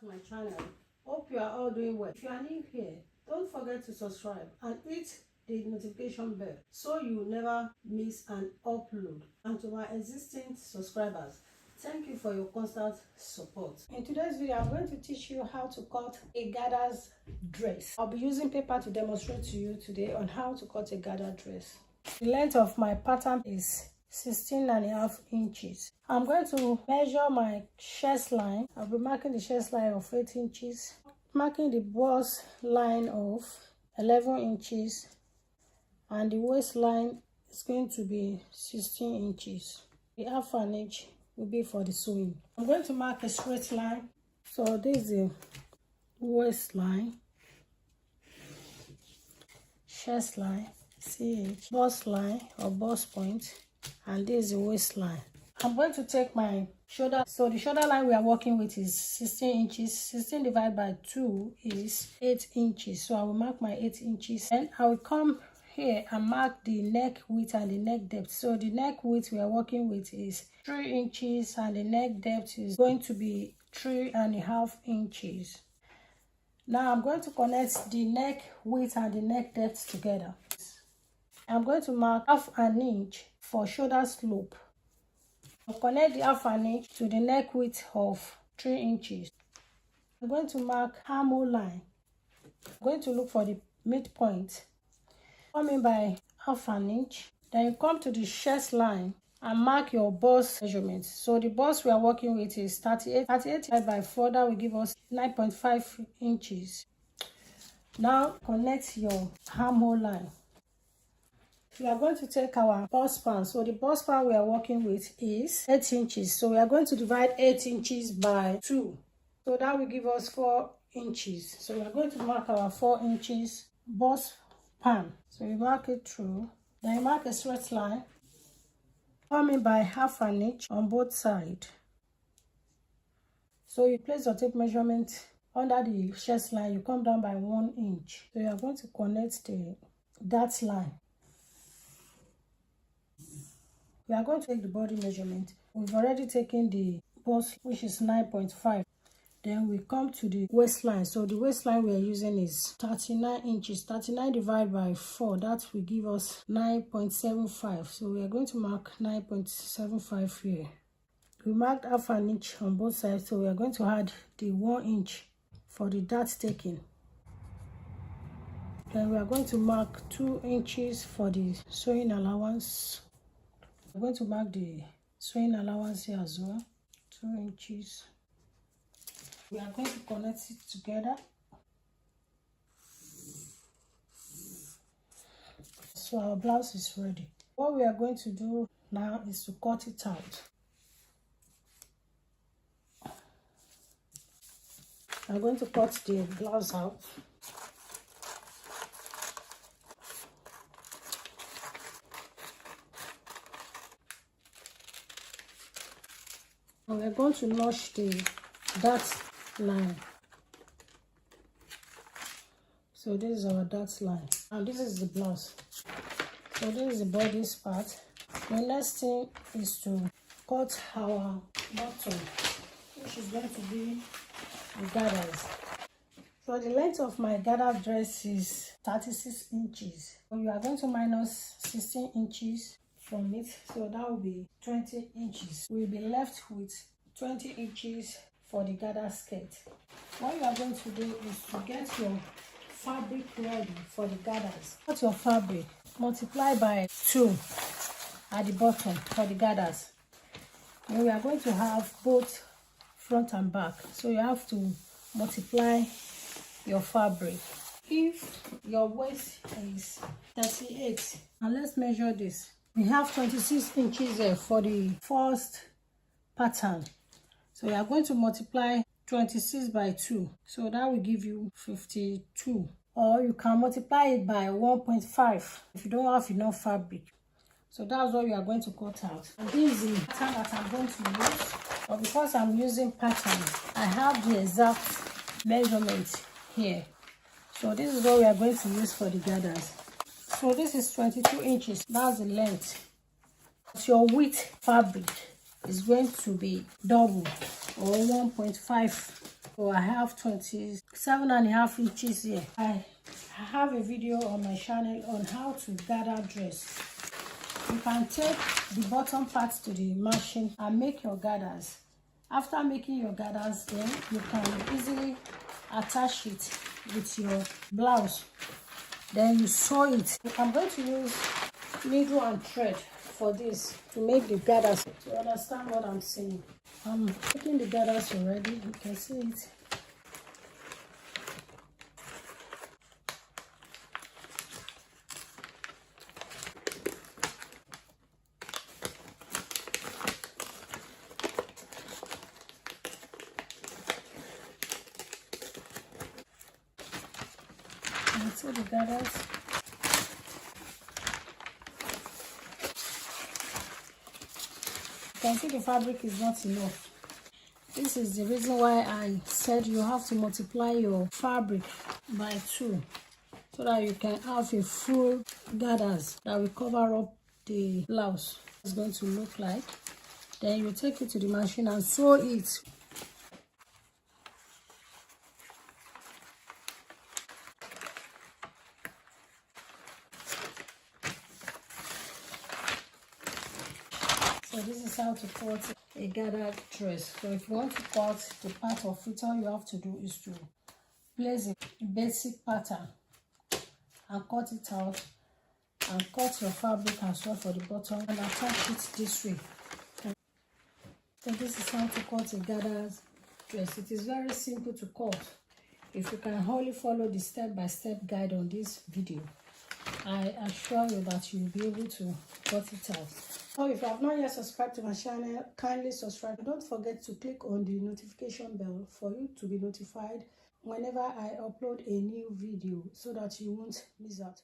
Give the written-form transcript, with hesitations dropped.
to my channel. Hope you are all doing well. If you are new here, don't forget to subscribe and hit the notification bell so you will never miss an upload. And to my existing subscribers, thank you for your constant support. In today's video, I'm going to teach you how to cut a gathers dress. I'll be using paper to demonstrate to you today on how to cut a gathered dress. The length of my pattern is 16.5 inches. I'm going to measure my chest line. I'll be marking the chest line of 8 inches, marking the bust line of 11 inches, and the waistline is going to be 16 inches. The half an inch will be for the sewing. I'm going to mark a straight line. So this is the waistline, chest line, CH, bust line or bust point, and this is the waistline. I'm going to take my shoulder. So the shoulder line we are working with is 16 inches. 16 divided by 2 is 8 inches. So I will mark my 8 inches. And I will come here and mark the neck width and the neck depth. So the neck width we are working with is 3 inches and the neck depth is going to be 3.5 inches. Now I'm going to connect the neck width and the neck depth together. I'm going to mark half an inch for shoulder slope. I'll connect the half an inch to the neck width of 3 inches. I'm going to mark armhole line. I'm going to look for the midpoint. Coming by half an inch. Then you come to the chest line and mark your bust measurement. So the bust we are working with is 38. 38 divided by 4, that will give us 9.5 inches. Now connect your armhole line. We are going to take our bust span. So the bust span we are working with is 8 inches. So we are going to divide 8 inches by 2. So that will give us 4 inches. So we are going to mark our 4 inches bust span. So you mark it through. Then you mark a straight line, coming by half an inch on both sides. So you place your tape measurement under the chest line. You come down by 1 inch. So you are going to connect that line. We are going to take the body measurement. We've already taken the bust, which is 9.5. Then we come to the waistline. So the waistline we are using is 39 inches. 39 divided by 4, that will give us 9.75. So we are going to mark 9.75 here. We marked half an inch on both sides. So we are going to add the 1 inch for the dart taking. Then we are going to mark 2 inches for the sewing allowance. I'm going to mark the sewing allowance here as well, 2 inches. We are going to connect it together. So our blouse is ready. What we are going to do now is to cut it out. I'm going to cut the blouse out. And we're going to notch the dart line. So this is our dart line, and this is the blouse. So this is the body part. The next thing is to cut our bottom, which is going to be the gathers. So the length of my gathered dress is 36 inches. So you are going to minus 16 inches from it, so that will be 20 inches. We'll be left with 20 inches for the gather skirt. What you are going to do is to get your fabric ready for the gathers. Cut your fabric, multiply by 2 at the bottom for the gathers. And we are going to have both front and back, so you have to multiply your fabric. If your waist is 38, and let's measure this. We have 26 inches there for the first pattern. So we are going to multiply 26 by 2. So that will give you 52. Or you can multiply it by 1.5 if you don't have enough fabric. So that's what we are going to cut out. And this is the pattern that I'm going to use. But because I'm using patterns, I have the exact measurement here. So this is what we are going to use for the gathers. So this is 22 inches. That's the length. But your width fabric is going to be double or 1.5 So I have 27.5 inches here. I have a video on my channel on how to gather dress. You can take the bottom part to the machine and make your gathers. After making your gathers, then you can easily attach it with your blouse. Then you sew it. I'm going to use needle and thread for this to make the gathers. To understand what I'm saying, I'm making the gathers already. You can see it. And see the gathers. You can see the fabric is not enough. This is the reason why I said you have to multiply your fabric by 2 so that you can have a full gathers that will cover up the blouse. It's going to look like. Then you take it to the machine and sew it. So this is how to cut a gathered dress. So if you want to cut the part of it, all you have to do is to place a basic pattern and cut it out, and cut your fabric as well for the bottom and attach it this way. So this is how to cut a gathered dress. It is very simple to cut. If you can wholly follow the step-by-step guide on this video, I assure you that you'll be able to cut it out. So if you have not yet subscribed to my channel, kindly subscribe. Don't forget to click on the notification bell for you to be notified whenever I upload a new video so that you won't miss out.